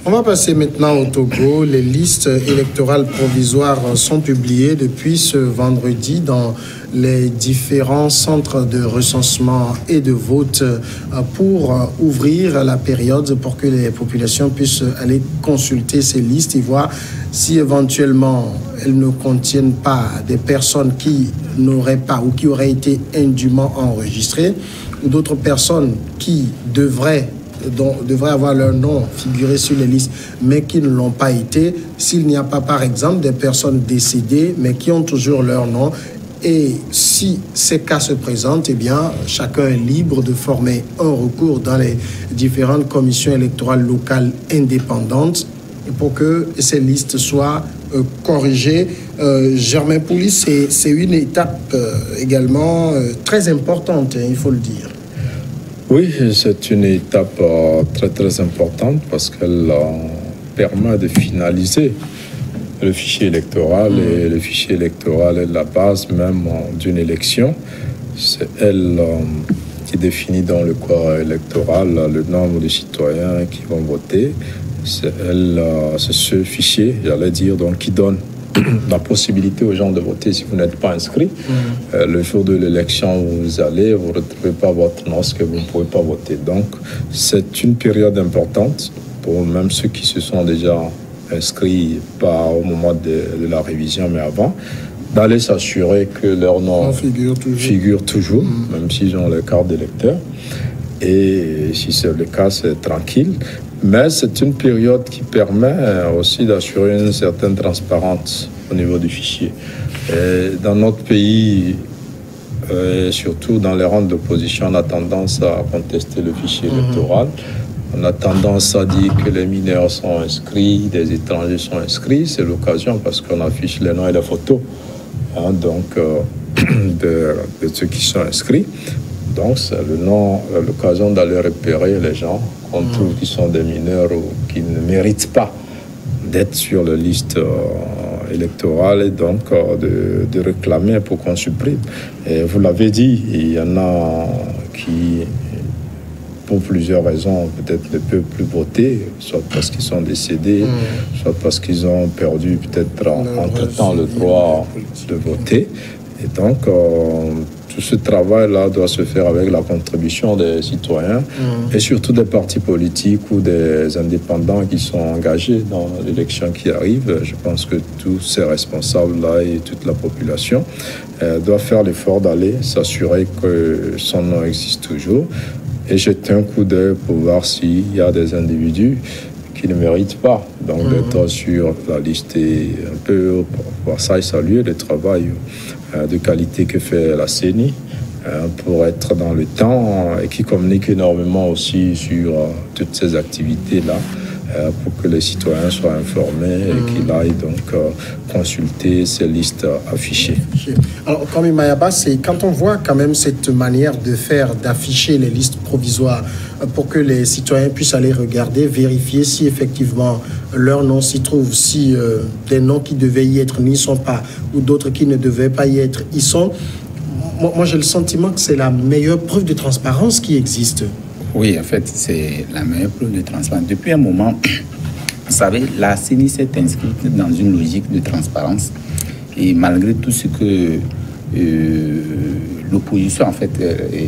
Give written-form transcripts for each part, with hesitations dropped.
On va passer maintenant au Togo. Les listes électorales provisoires sont publiées depuis ce vendredi dans les différents centres de recensement et de vote pour ouvrir la période pour que les populations puissent aller consulter ces listes et voir si éventuellement elles ne contiennent pas des personnes qui n'auraient pas ou qui auraient été indûment enregistrées ou d'autres personnes qui devraient avoir leur nom figuré sur les listes, mais qui ne l'ont pas été, s'il n'y a pas, par exemple, des personnes décédées, mais qui ont toujours leur nom. Et si ces cas se présentent, eh bien, chacun est libre de former un recours dans les différentes commissions électorales locales indépendantes pour que ces listes soient corrigées. Germain Poulis, c'est une étape également très importante, il faut le dire. Oui, c'est une étape très très importante parce qu'elle permet de finaliser le fichier électoral et le fichier électoral est la base même d'une élection. C'est elle qui définit dans le corps électoral le nombre de citoyens qui vont voter. C'est ce fichier, j'allais dire, donc, qui donne la possibilité aux gens de voter si vous n'êtes pas inscrit. Le jour de l'élection, vous allez, vous ne retrouvez pas votre nom, parce que vous ne pouvez pas voter. Donc, c'est une période importante pour même ceux qui se sont déjà inscrits, pas au moment de la révision, mais avant, d'aller s'assurer que leur nom figure toujours, même s'ils ont les cartes d'électeur. Et si c'est le cas, c'est tranquille. Mais c'est une période qui permet aussi d'assurer une certaine transparence au niveau du fichier. Et dans notre pays, surtout dans les rangs d'opposition, on a tendance à contester le fichier électoral. On a tendance à dire que les mineurs sont inscrits, des étrangers sont inscrits. C'est l'occasion parce qu'on affiche les noms et les photos de ceux qui sont inscrits. Donc, c'est l'occasion d'aller repérer les gens qu'on trouve qui sont des mineurs ou qui ne méritent pas d'être sur la liste électorale et donc de réclamer pour qu'on supprime. Et vous l'avez dit, il y en a qui, pour plusieurs raisons, peut-être ne peuvent plus voter, soit parce qu'ils sont décédés, soit parce qu'ils ont perdu peut-être entre-temps le droit de voter. Et donc, tout ce travail-là doit se faire avec la contribution des citoyens et surtout des partis politiques ou des indépendants qui sont engagés dans l'élection qui arrive. Je pense que tous ces responsables-là et toute la population doivent faire l'effort d'aller s'assurer que son nom existe toujours et jeter un coup d'œil pour voir s'il y a des individus qui ne méritent pas d'être sur la liste. Et un peu pour ça, et saluer le travail de qualité que fait la CENI pour être dans le temps et qui communique énormément aussi sur toutes ces activités-là pour que les citoyens soient informés et qu'ils aillent donc consulter ces listes affichées. Alors, comme Mayaba, c'est quand on voit quand même cette manière de faire, d'afficher les listes provisoires pour que les citoyens puissent aller regarder, vérifier si effectivement leur nom s'y trouve, si des noms qui devaient y être n'y sont pas, ou d'autres qui ne devaient pas y être y sont. Moi, j'ai le sentiment que c'est la meilleure preuve de transparence qui existe. Oui, en fait, c'est la meilleure preuve de transparence. Depuis un moment, vous savez, la CENI s'est inscrite dans une logique de transparence. Et malgré tout ce que l'opposition, en fait,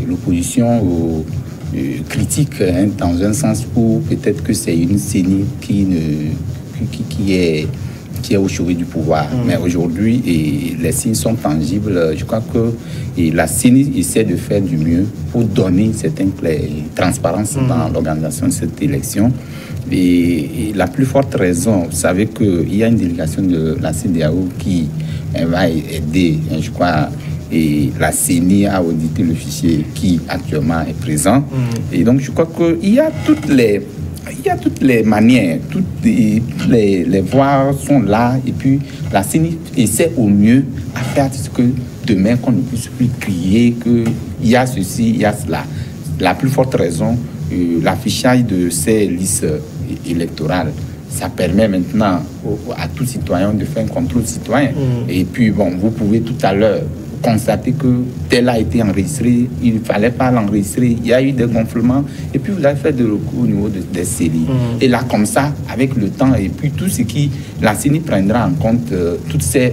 l'opposition critique, dans un sens où peut-être que c'est une CENI qui est au chevet du pouvoir. Mais aujourd'hui, les signes sont tangibles. Je crois que la CENI essaie de faire du mieux pour donner une certaine transparence dans l'organisation de cette élection. Et la plus forte raison, vous savez qu'il y a une délégation de la CEDEAO qui va aider, je crois, et la CENI a audité le fichier qui actuellement est présent. Et donc, je crois qu'il y a toutes les manières, toutes les voies sont là. Et puis, la CENI essaie au mieux à faire ce que demain, qu'on ne puisse plus crier qu'il y a ceci, il y a cela. La plus forte raison, l'affichage de ces listes électorales, ça permet maintenant à tout citoyen de faire un contrôle citoyen. Et puis, bon, vous pouvez tout à l'heure constaté que tel a été enregistré, il ne fallait pas l'enregistrer, il y a eu des gonflements, et puis vous avez fait des recours au niveau des séries. Et là, comme ça, avec le temps, et puis tout ce qui... La CENI prendra en compte toutes ces...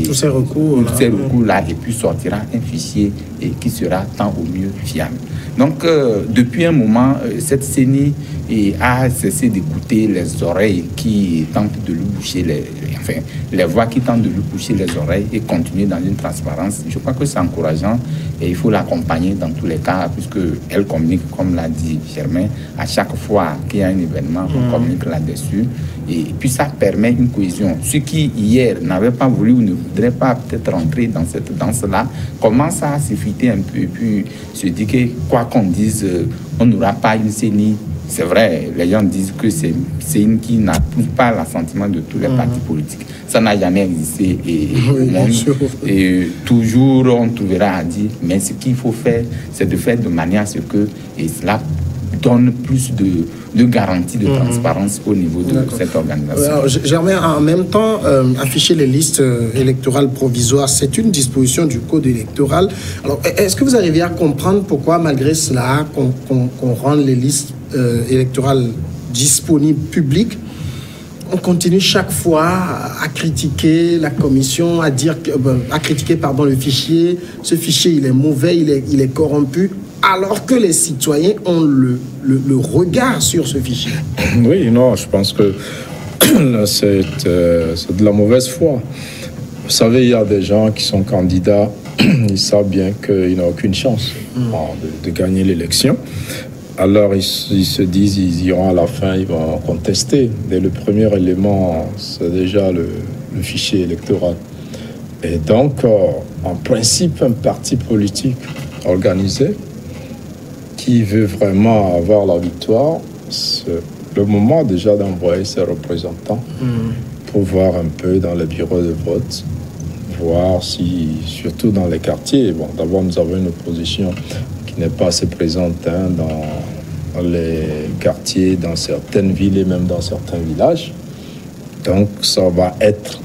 tous ces recours-là, et puis sortira un fichier qui sera tant au mieux fiable. Donc, depuis un moment, cette CENI a cessé d'écouter les oreilles qui tentent de lui boucher les voix qui tentent de lui boucher les oreilles et continuer dans une transparence. Je crois que c'est encourageant et il faut l'accompagner dans tous les cas, puisqu'elle communique, comme l'a dit Germain, à chaque fois qu'il y a un événement, on communique là-dessus. Et puis ça permet une cohésion. Ceux qui, hier, n'avaient pas voulu ou ne voudraient pas peut-être rentrer dans cette danse-là, commencent à s'effriter un peu et puis se dire que, quoi qu'on dise, on n'aura pas une CENI. C'est vrai, les gens disent que c'est une qui n'approuve pas l'assentiment de tous les partis politiques. Ça n'a jamais existé. Et toujours, on trouvera à dire, mais ce qu'il faut faire, c'est de faire de manière à ce que cela donne plus de garantie de transparence au niveau de cette organisation. Germain, en même temps, afficher les listes électorales provisoires, c'est une disposition du code électoral. Alors, est-ce que vous arrivez à comprendre pourquoi, malgré cela, qu'on rende les listes électorales disponibles publiques, on continue chaque fois à critiquer la commission, à critiquer le fichier. Ce fichier, il est mauvais, il est corrompu, alors que les citoyens ont le regard sur ce fichier. Oui, non, je pense que c'est de la mauvaise foi. Vous savez, il y a des gens qui sont candidats, ils savent bien qu'ils n'ont aucune chance de gagner l'élection. Alors, ils se disent, ils iront à la fin, ils vont contester. Dès le premier élément, c'est déjà le fichier électoral. Et donc, en principe, un parti politique organisé qui veut vraiment avoir la victoire, c'est le moment déjà d'envoyer ses représentants pour voir un peu dans les bureaux de vote, voir si, surtout dans les quartiers, bon, d'abord nous avons une opposition qui n'est pas assez présente dans les quartiers, dans certaines villes et même dans certains villages. Donc ça va être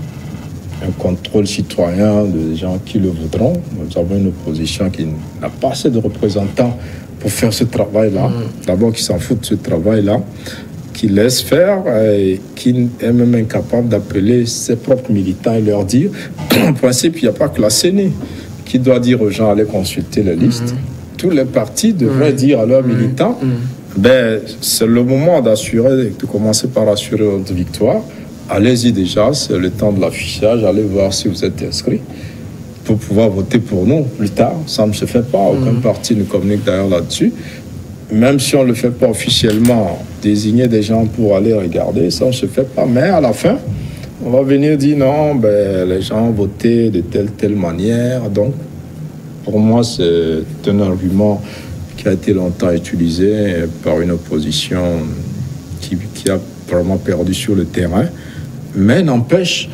un contrôle citoyen des gens qui le voudront. Nous avons une opposition qui n'a pas assez de représentants pour faire ce travail-là. D'abord qui s'en fout de ce travail-là, qui laisse faire et qui est même incapable d'appeler ses propres militants et leur dire, en principe, il n'y a pas que la CENI qui doit dire aux gens, allez consulter les listes. Tous les partis devraient dire à leurs militants, c'est le moment de commencer par assurer votre victoire. Allez-y déjà, c'est le temps de l'affichage, allez voir si vous êtes inscrit pour pouvoir voter pour nous plus tard. Ça ne se fait pas, aucun parti ne communique d'ailleurs là-dessus. Même si on ne le fait pas officiellement, désigner des gens pour aller regarder, ça ne se fait pas. Mais à la fin, on va venir dire non, les gens ont voté de telle manière. Donc, pour moi, c'est un argument qui a été longtemps utilisé par une opposition qui a vraiment perdu sur le terrain. Mais n'empêche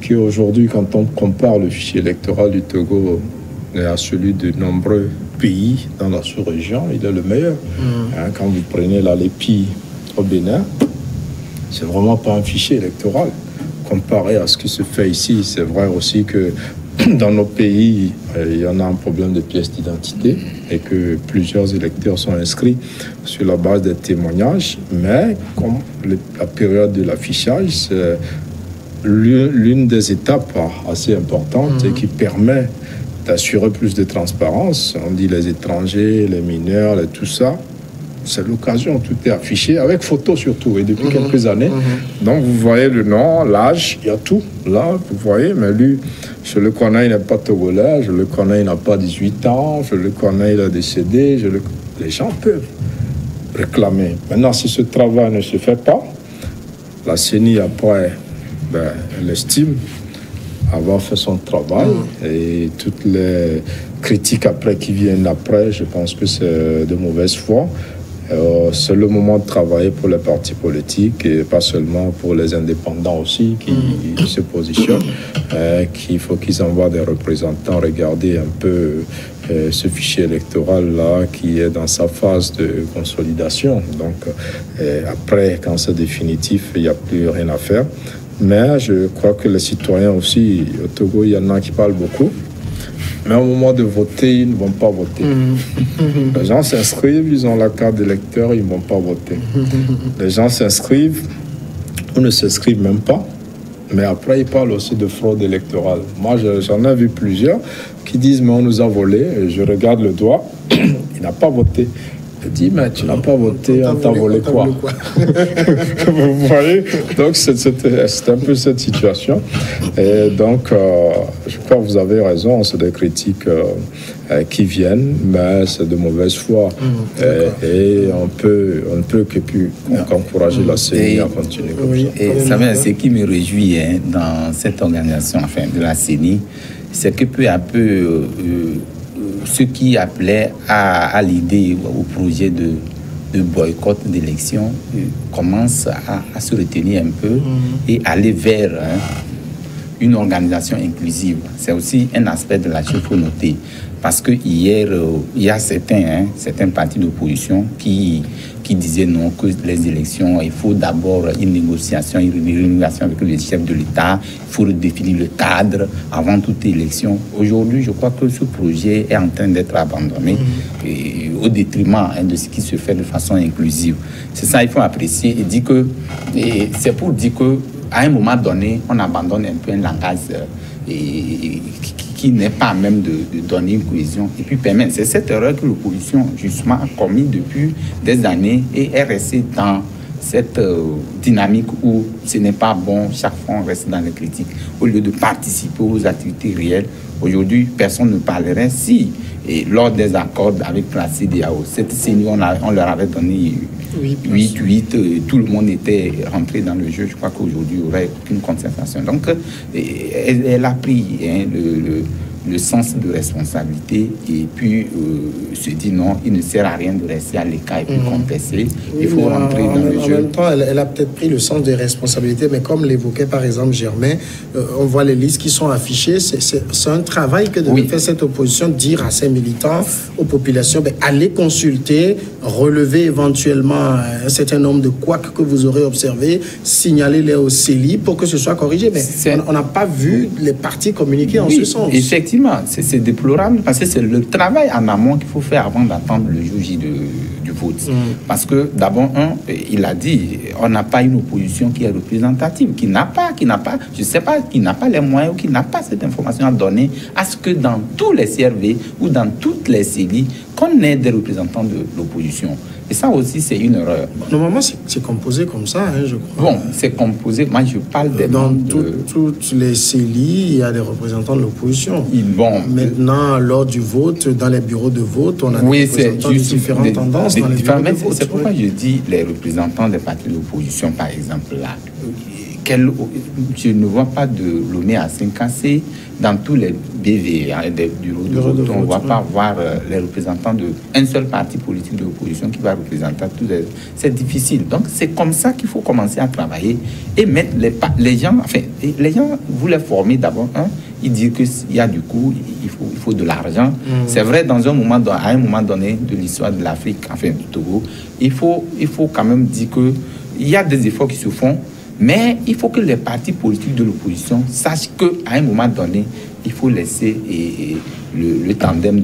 qu'aujourd'hui, quand on compare le fichier électoral du Togo à celui de nombreux pays dans la sous-région, il est le meilleur. Quand vous prenez la Lépi au Bénin, c'est vraiment pas un fichier électoral. Comparé à ce qui se fait ici, c'est vrai aussi que dans nos pays, il y en a un problème de pièces d'identité et que plusieurs électeurs sont inscrits sur la base des témoignages. Mais comme la période de l'affichage, c'est l'une des étapes assez importantes et qui permet d'assurer plus de transparence. On dit les étrangers, les mineurs, tout ça. C'est l'occasion, tout est affiché, avec photo surtout, et depuis quelques années. Donc vous voyez le nom, l'âge, il y a tout. Là, vous voyez, mais lui, je le connais, il n'est pas togolais, je le connais, il n'a pas 18 ans, je le connais, il a décédé, les gens peuvent réclamer. Maintenant, si ce travail ne se fait pas, la CENI, après, elle estime avoir fait son travail et toutes les critiques après qui viennent après, je pense que c'est de mauvaise foi. C'est le moment de travailler pour les partis politiques et pas seulement pour les indépendants aussi qui se positionnent. Qu'il faut qu'ils envoient des représentants regarder un peu ce fichier électoral-là qui est dans sa phase de consolidation. Donc après, quand c'est définitif, il n'y a plus rien à faire. Mais je crois que les citoyens aussi, au Togo, il y en a qui parlent beaucoup. Mais au moment de voter, ils ne vont pas voter. Les gens s'inscrivent, ils ont la carte d'électeur, ils ne vont pas voter. Les gens s'inscrivent ou ne s'inscrivent même pas. Mais après, ils parlent aussi de fraude électorale. Moi, j'en ai vu plusieurs qui disent « mais on nous a volé ». Et je regarde le doigt, il n'a pas voté. Je dis, mais tu n'as pas voté, on t'a volé quoi? Vous voyez? Donc, c'est un peu cette situation. Et donc, je crois que vous avez raison, c'est des critiques qui viennent, mais c'est de mauvaise foi. Et on ne peut que plus encourager la CENI à continuer comme ça. Et ça, ce qui me réjouit dans cette organisation, enfin, de la CENI, c'est que peu à peu, ceux qui appelaient à l'idée, au projet de boycott d'élections, commencent à se retenir un peu et aller vers une organisation inclusive. C'est aussi un aspect de la chose qu'il faut noter. Parce que hier, il y a certains partis d'opposition qui disaient non, que les élections, il faut d'abord une négociation avec les chefs de l'État, il faut redéfinir le cadre avant toute élection. Aujourd'hui, je crois que ce projet est en train d'être abandonné au détriment de ce qui se fait de façon inclusive. C'est ça, il faut apprécier et dire que c'est pour dire que à un moment donné, on abandonne un peu un langage qui n'est pas même de donner une cohésion et puis permettre. C'est cette erreur que l'opposition, justement, a commis depuis des années et est restée dans cette dynamique où ce n'est pas bon, chaque fois on reste dans les critiques. Au lieu de participer aux activités réelles, aujourd'hui, personne ne parlerait si, lors des accords avec la CEDEAO, cette CENI, on leur avait donné 8, tout le monde était rentré dans le jeu. Je crois qu'aujourd'hui, il n'y aurait aucune contestation. Donc, elle a pris le sens de responsabilité et puis se dit non, il ne sert à rien de rester à l'écart et puis contester. Il faut rentrer dans le jeu. En même temps, elle a peut-être pris le sens de responsabilité, mais comme l'évoquait par exemple Germain, on voit les listes qui sont affichées. C'est un travail que devait faire cette opposition, dire à ses militants, aux populations, allez consulter, relever éventuellement un certain nombre de couacs que vous aurez observés, signaler-les au CELI pour que ce soit corrigé. Mais on n'a pas vu les partis communiquer en ce sens. Effectivement, c'est déplorable parce que c'est le travail en amont qu'il faut faire avant d'attendre le jour J du vote. Parce que d'abord, il a dit, on n'a pas une opposition qui est représentative, qui n'a pas, je sais pas, qui n'a pas les moyens ou qui n'a pas cette information à donner à ce que dans tous les CRV ou dans toutes les CELI, qu'on ait des représentants de l'opposition. Et ça aussi, c'est une erreur. Normalement, c'est composé comme ça, je crois. Bon, c'est composé. Moi, je parle des dans toutes les CELI, il y a des représentants de l'opposition. Bon, maintenant, lors du vote, dans les bureaux de vote, on a des représentants de différentes tendances dans les bureaux de vote. C'est pourquoi je dis les représentants des partis d'opposition, par exemple, là. Je ne vois pas de l'ONU à 5AC dans tous les BV, des bureaux de vote. On ne va pas voir les représentants d'un seul parti politique de l'opposition qui va représenter tous les... C'est difficile. Donc, c'est comme ça qu'il faut commencer à travailler et mettre les gens... Enfin, les gens, vous les formez d'abord. Ils disent qu'il y a du coup, il faut de l'argent. C'est vrai, à un moment donné de l'histoire de l'Afrique, enfin du Togo, il faut quand même dire qu'il y a des efforts qui se font. Mais il faut que les partis politiques de l'opposition sachent qu'à un moment donné, il faut laisser le tandem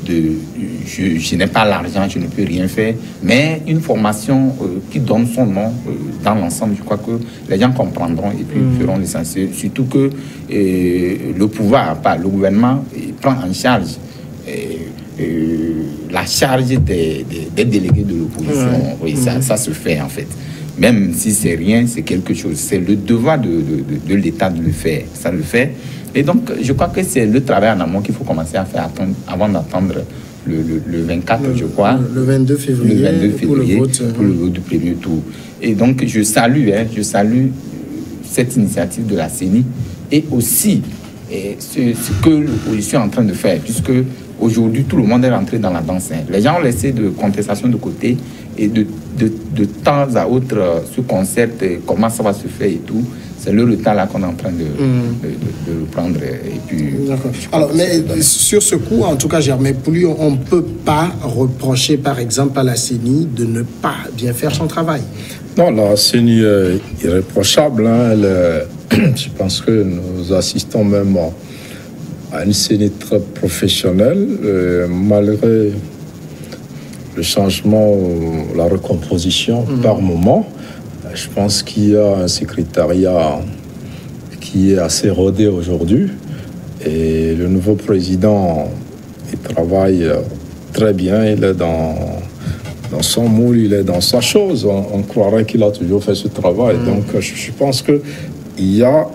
je n'ai pas l'argent, je ne peux rien faire, mais une formation qui donne son nom dans l'ensemble. Je crois que les gens comprendront et puis feront l'essentiel. Surtout que le pouvoir, le gouvernement, prend en charge la charge des délégués de l'opposition. Oui, ça se fait en fait. Même si c'est rien, c'est quelque chose. C'est le devoir de l'État de le faire. Ça le fait. Et donc, je crois que c'est le travail en amont qu'il faut commencer à faire avant d'attendre le 24, je crois. Le 22 février, pour le vote du premier tour. Et donc, je salue cette initiative de la CENI et aussi ce que l'opposition est en train de faire, puisque aujourd'hui, tout le monde est rentré dans la danse. Les gens ont laissé de contestation de côté et de temps à autre se concertent comment ça va se faire et tout. C'est le retard là qu'on est en train de reprendre. Et puis, alors, mais sur ce coup, en tout cas, Germain Pouli, on ne peut pas reprocher, par exemple, à la CENI de ne pas bien faire son travail. Non, la CENI est irréprochable. Hein. Je pense que nous assistons même à une CENI très professionnelle, malgré le changement, la recomposition par moment. Je pense qu'il y a un secrétariat qui est assez rodé aujourd'hui. Et le nouveau président, il travaille très bien, il est dans son moule, il est dans sa chose. On croirait qu'il a toujours fait ce travail. Donc je pense qu'il y a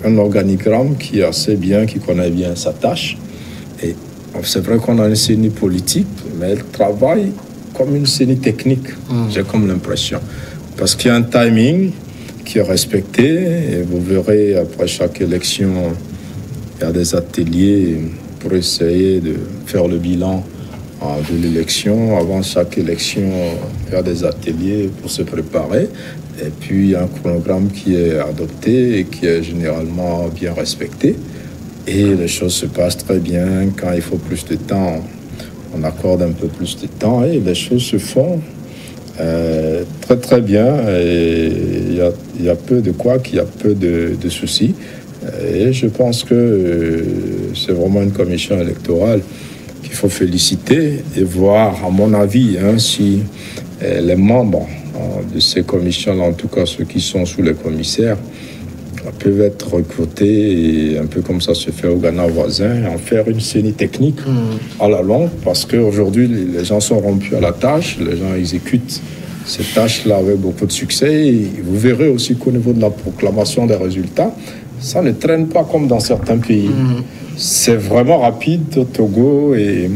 un organigramme qui est assez bien, qui connaît bien sa tâche. Et c'est vrai qu'on a une CENI politique, mais elle travaille comme une CENI technique, j'ai comme l'impression. Parce qu'il y a un timing qui est respecté, et vous verrez, après chaque élection, il y a des ateliers pour essayer de faire le bilan de l'élection. Avant chaque élection, il y a des ateliers pour se préparer. Et puis, il y a un chronogramme qui est adopté et qui est généralement bien respecté. Et les choses se passent très bien. Quand il faut plus de temps, on accorde un peu plus de temps et les choses se font très très bien. Et il y a peu de couacs, il y a peu de soucis. Et je pense que c'est vraiment une commission électorale qu'il faut féliciter et voir, à mon avis, si les membres de ces commissions, en tout cas ceux qui sont sous les commissaires, peuvent être recrutés, et un peu comme ça se fait au Ghana voisin, en faire une CENI technique à la longue, parce qu'aujourd'hui, les gens sont rompus à la tâche, les gens exécutent ces tâches-là avec beaucoup de succès. Et vous verrez aussi qu'au niveau de la proclamation des résultats, ça ne traîne pas comme dans certains pays. C'est vraiment rapide au Togo, et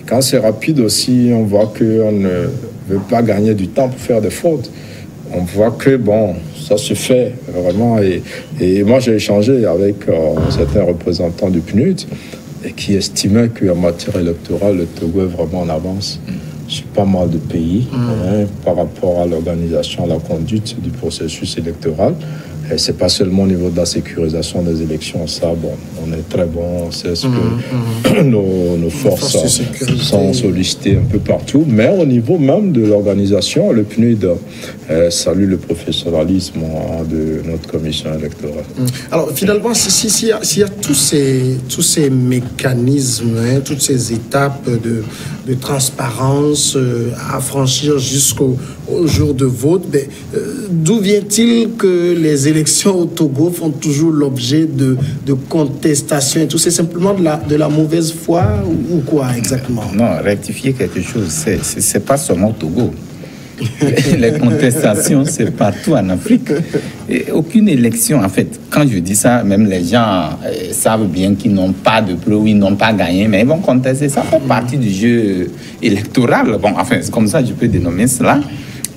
quand c'est rapide aussi, on voit qu'on ne veut pas gagner du temps pour faire des fautes. On voit que, bon, ça se fait vraiment. Et moi, j'ai échangé avec certains représentants du PNUD et qui estimaient qu'en matière électorale, le Togo est vraiment en avance sur pas mal de pays par rapport à l'organisation, à la conduite du processus électoral. Et c'est pas seulement au niveau de la sécurisation des élections, ça, bon, on est très bon, on sait ce que nos forces sont sollicitées un peu partout, mais au niveau même de l'organisation, le PNUD salue le professionnalisme de notre commission électorale. Alors finalement, s'il y a tous ces mécanismes, toutes ces étapes de transparence à franchir jusqu'au jour de vote, d'où vient-il que les élections au Togo font toujours l'objet de contestations et tout? C'est simplement de la mauvaise foi ou quoi exactement? Non, rectifier quelque chose, c'est pas seulement au Togo. Les contestations, c'est partout en Afrique. Et aucune élection, en fait, quand je dis ça, même les gens savent bien qu'ils n'ont pas de preuves, ils n'ont pas gagné, mais ils vont contester. Ça fait partie du jeu électoral. Bon, enfin, c'est comme ça que je peux dénommer cela.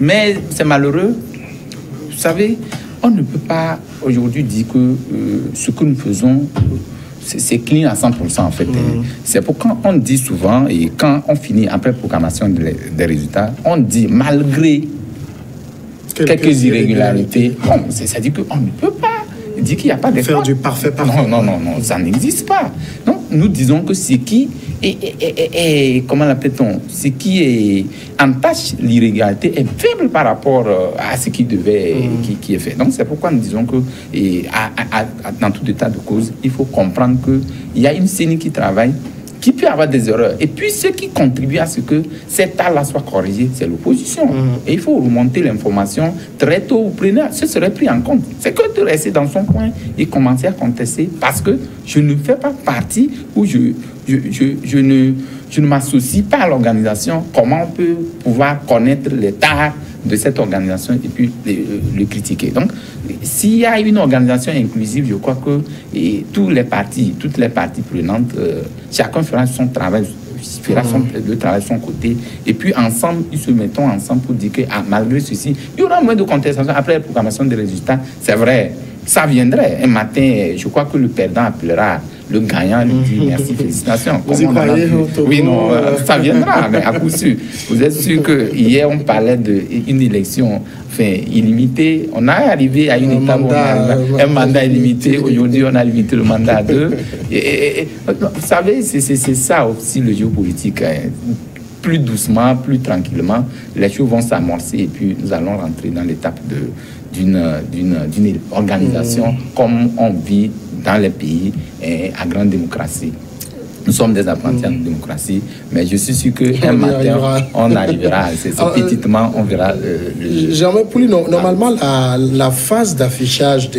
Mais c'est malheureux. Vous savez, on ne peut pas aujourd'hui dire que ce que nous faisons, c'est clean à 100% en fait. C'est pourquoi on dit souvent, et quand on finit après proclamation des résultats, on dit malgré quelques irrégularités, bon, c'est-à-dire qu'on ne peut pas dire qu'il n'y a pas d'effort. Faire du parfait parfait. Non, ça n'existe pas. Donc, nous disons que ce qui comment l'appelle-t-on, ce qui est entache l'irrégularité est faible par rapport à ce qui devait, qui est fait. Donc, c'est pourquoi nous disons que dans tout état de cause, il faut comprendre qu'il y a une CENI qui travaille, qui peut avoir des erreurs. Et puis, ceux qui contribuent à ce que cet tas-là soit corrigé, c'est l'opposition. Et il faut remonter l'information très tôt. Ce serait pris en compte. C'est que de rester dans son coin et commencer à contester parce que je ne fais pas partie ou je ne m'associe pas à l'organisation. Comment on peut pouvoir connaître les tares de cette organisation et puis le critiquer. Donc, s'il y a une organisation inclusive, je crois que toutes les parties prenantes, chacun fera son travail, le travail de son côté, et puis ensemble, ils se mettent ensemble pour dire que malgré ceci, il y aura moins de contestation après la proclamation des résultats. C'est vrai, ça viendrait. Un matin, je crois que le perdant appellera le gagnant, lui dit merci, félicitations. Vous y croyez, oui, non, ça viendra, mais à coup sûr. Vous êtes sûr qu'hier, on parlait d'une élection illimitée. On a arrivé à une étape où on a un mandat illimité. Aujourd'hui, on a limité le mandat à 2. Vous savez, c'est ça aussi le jeu politique. plus doucement, plus tranquillement, les choses vont s'amorcer et puis nous allons rentrer dans l'étape d'une organisation comme on vit dans les pays à grande démocratie. Nous sommes des apprentis en démocratie, mais je suis sûr qu'un matin, on arrivera. C'est petitement, on verra. Jean-Marie Pouli, normalement, la phase d'affichage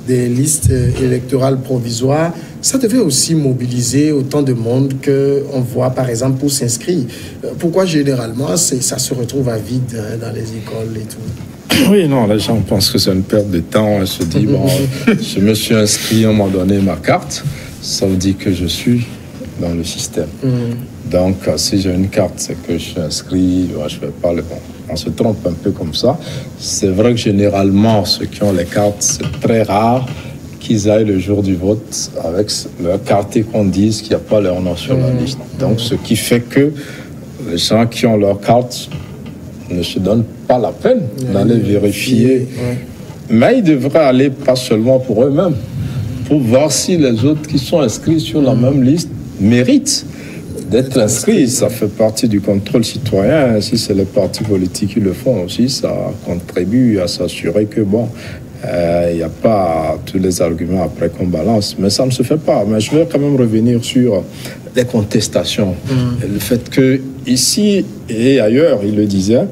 des listes électorales provisoires, ça devait aussi mobiliser autant de monde qu'on voit, par exemple, pour s'inscrire. Pourquoi, généralement, ça se retrouve à vide dans les écoles et tout? Oui, non, les gens pensent que c'est une perte de temps. Ils se disent, bon, je me suis inscrit, on m'a donné ma carte. Ça veut dire que je suis dans le système. Donc, si j'ai une carte, c'est que je suis inscrit, je fais pas le bon. On se trompe un peu comme ça. C'est vrai que généralement, ceux qui ont les cartes, c'est très rare qu'ils aillent le jour du vote avec leur carte et qu'on dise qu'il n'y a pas leur nom sur la liste. Donc, ce qui fait que les gens qui ont leur carte ne se donnent pas la peine d'aller vérifier. Mais ils devraient aller pas seulement pour eux-mêmes, pour voir si les autres qui sont inscrits sur la même liste méritent d'être inscrits. Ça fait partie du contrôle citoyen. Si c'est les partis politiques qui le font aussi, ça contribue à s'assurer que, bon, il n'y a pas tous les arguments après qu'on balance. Mais ça ne se fait pas. Mais je vais quand même revenir sur les contestations. Le fait que ici et ailleurs, il le disait,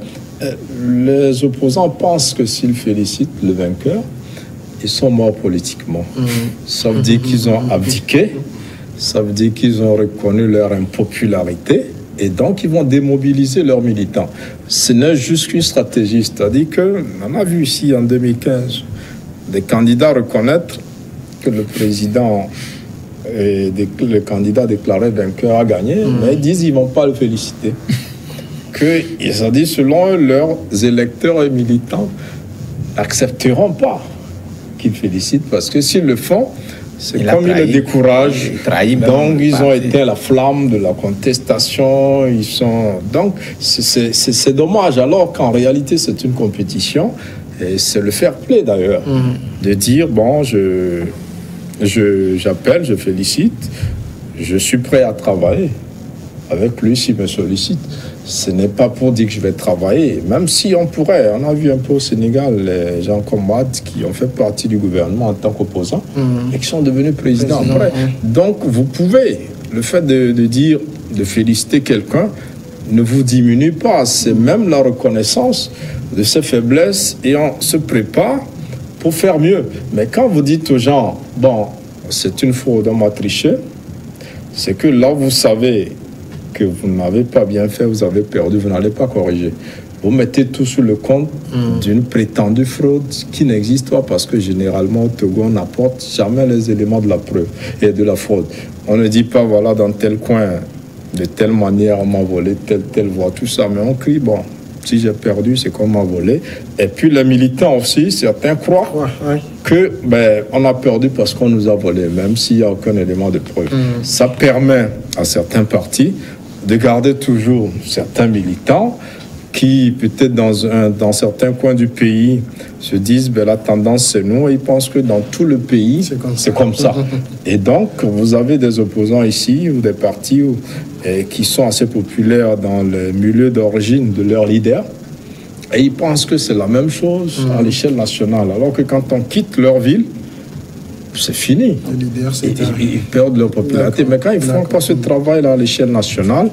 les opposants pensent que s'ils félicitent le vainqueur, ils sont morts politiquement. Ça veut dire qu'ils ont abdiqué. Ça veut dire qu'ils ont reconnu leur impopularité et donc ils vont démobiliser leurs militants. Ce n'est juste qu'une stratégie, c'est-à-dire qu'on a vu ici en 2015 des candidats reconnaître que le président et le candidat déclaré vainqueur a gagné, mais ils disent qu'ils ne vont pas le féliciter. Ils ont dit selon eux, leurs électeurs et militants n'accepteront pas qu'ils félicitent parce que s'ils le font, c'est comme ils le découragent. Donc, ils ont éteint la flamme de la contestation. Donc, c'est dommage. Alors qu'en réalité, c'est une compétition. Et c'est le fair play, d'ailleurs. De dire, bon, j'appelle, je félicite. Je suis prêt à travailler avec lui s'il me sollicite. Ce n'est pas pour dire que je vais travailler, même si on pourrait. On a vu un peu au Sénégal les gens comme Wade qui ont fait partie du gouvernement en tant qu'opposants et qui sont devenus présidents après. Donc, vous pouvez, le fait de dire, de féliciter quelqu'un ne vous diminue pas. C'est même la reconnaissance de ses faiblesses et on se prépare pour faire mieux. Mais quand vous dites aux gens, bon, c'est une fraude, on m'a triché, c'est que là, vous savez que vous n'avez pas bien fait, vous avez perdu, vous n'allez pas corriger. Vous mettez tout sur le compte d'une prétendue fraude qui n'existe pas parce que généralement au Togo, on n'apporte jamais les éléments de la preuve et de la fraude. On ne dit pas, voilà, dans tel coin, de telle manière, on m'a volé telle voie, tout ça, mais on crie, bon, si j'ai perdu, c'est qu'on m'a volé. Et puis les militants aussi, certains croient que on a perdu parce qu'on nous a volé, même s'il n'y a aucun élément de preuve. Ça permet à certains partis de garder toujours certains militants qui, peut-être dans certains coins du pays, se disent la tendance c'est nous, et ils pensent que dans tout le pays, c'est comme ça. Et donc, vous avez des opposants ici, ou des partis qui sont assez populaires dans le milieu d'origine de leurs leaders, et ils pensent que c'est la même chose à l'échelle nationale, alors que quand on quitte leur ville, c'est fini. Ils perdent leur popularité. Mais quand ils font pas ce travail à l'échelle nationale,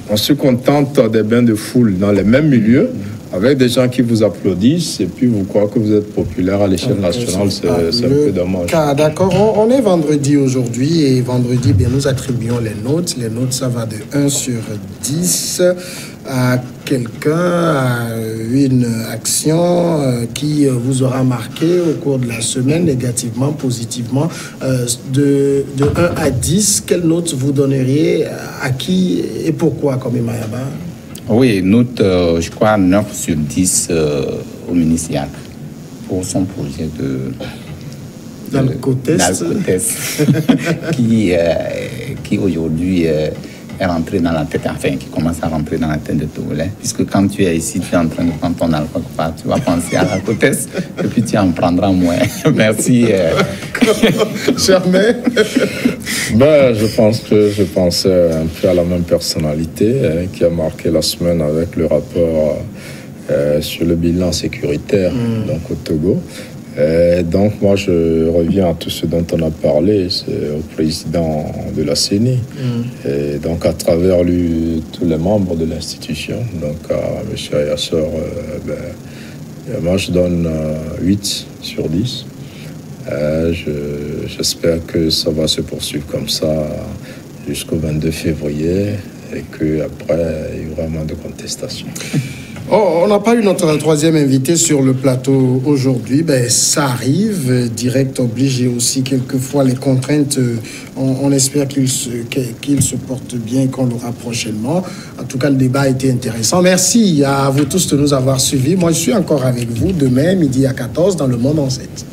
on se contente des bains de foule dans les mêmes milieux, avec des gens qui vous applaudissent, et puis vous croyez que vous êtes populaire à l'échelle nationale, c'est un peu dommage. D'accord, on est vendredi aujourd'hui, et vendredi, nous attribuons les notes. Les notes, ça va de 1 sur 10 à quelqu'un, à une action qui vous aura marqué au cours de la semaine, négativement, positivement. De 1 à 10, quelle note vous donneriez à qui et pourquoi, comme Imayaba? Oui, note, je crois, 9 sur 10 au ministre Yann pour son projet de d'Alcotest qui aujourd'hui est rentré dans la tête, enfin, qui commence à rentrer dans la tête de Togolais. Puisque quand tu es ici, tu es en train de prendre ton alcool, tu vas penser à la côtesse et puis tu en prendras moins. Merci. Germain. Je pense que je pensais un peu à la même personnalité qui a marqué la semaine avec le rapport sur le bilan sécuritaire donc au Togo. Donc moi je reviens à tout ce dont on a parlé, c'est au président de la CENI et donc à travers lui tous les membres de l'institution, donc à M. Ayassor, moi je donne 8 sur 10. J'espère que ça va se poursuivre comme ça jusqu'au 22 février et qu'après il y aura moins de contestation. On n'a pas eu notre troisième invité sur le plateau aujourd'hui. Ça arrive, direct obligé aussi. Quelquefois, les contraintes, on espère qu'il se porte bien et qu'on l'aura prochainement. En tout cas, le débat a été intéressant. Merci à vous tous de nous avoir suivis. Moi, je suis encore avec vous demain, midi à 14, dans Le Monde en 7.